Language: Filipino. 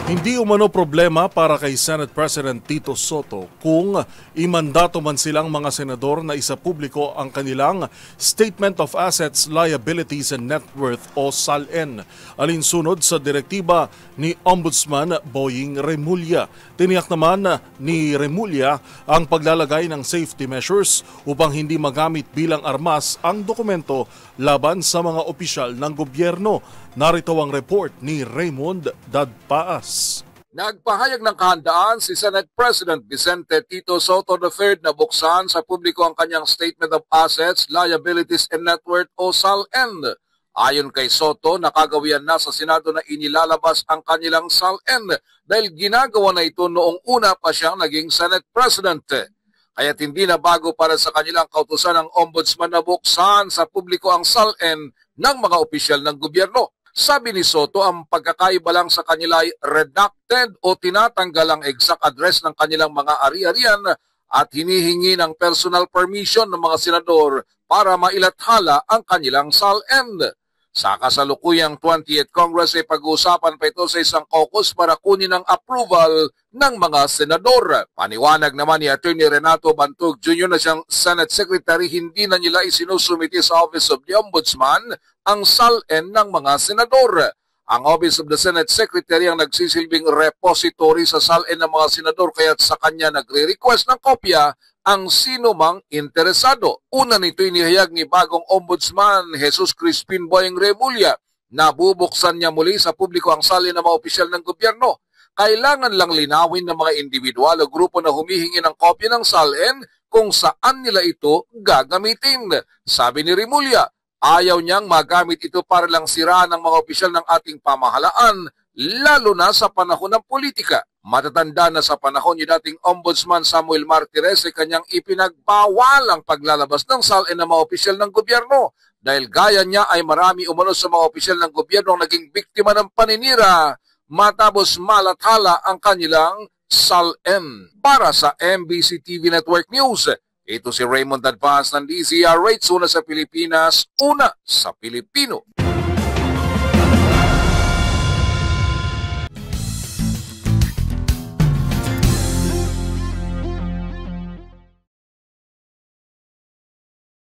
Hindi umano problema para kay Senate President Tito Soto kung imandato man silang mga senador na isapubliko ang kanilang Statement of Assets, Liabilities and Net Worth o SALN, alinsunod sa direktiba ni Ombudsman Boying Remulla. Tiniyak naman ni Remulla ang paglalagay ng safety measures upang hindi magamit bilang armas ang dokumento laban sa mga opisyal ng gobyerno. Narito ang report ni Raymond Dadpaas. Nagpahayag ng kahandaan si Senate President Vicente Tito Soto III na buksan sa publiko ang kanyang Statement of Assets, Liabilities and Net Worth o SALN. Ayon kay Soto, nakagawian na sa Senado na inilalabas ang kanilang SALN dahil ginagawa na ito noong una pa siyang naging Senate President. Kaya't hindi na bago para sa kanilang kautusan ng Ombudsman na buksan sa publiko ang SALN ng mga opisyal ng gobyerno. Sabi ni Soto, ang pagkakaiba lang sa kanila ay redacted o tinatanggal ang exact address ng kanilang mga ari-arian at hinihingi ng personal permission ng mga senador para mailathala ang kanilang SALN. Sa kasalukuyang 20th Congress ay pag-uusapan pa ito sa isang caucus para kunin ang approval ng mga senador. Paniwanag naman ni Atty. Renato Bantug Jr. na siyang Senate Secretary, hindi na nila isinusumiti sa Office of the Ombudsman ang SALN ng mga senador. Ang Office of the Senate Secretary ang nagsisilbing repository sa SALN ng mga senador kaya't sa kanya nagre-request ng kopya ang sino mang interesado. Una nito inihayag ni bagong Ombudsman Jesus Crispin Boying Remulla na bubuksan niya muli sa publiko ang SALN ng mga opisyal ng gobyerno. Kailangan lang linawin ng mga individual o grupo na humihingi ng kopya ng SALN kung saan nila ito gagamitin. Sabi ni Remulla, ayaw niyang magamit ito para lang siraan ng mga opisyal ng ating pamahalaan, lalo na sa panahon ng politika. Matatanda na sa panahon ni dating Ombudsman Samuel Martires ay kanyang ipinagbawal ang paglalabas ng SALN ng mga opisyal ng gobyerno dahil gaya niya ay marami umano sa mga opisyal ng gobyerno ang naging biktima ng paninira matapos malathala ang kanilang SALN. Para sa MBC TV Network News, ito si Raymond Dadpaas ng DZRH, una sa Pilipinas, una sa Pilipino.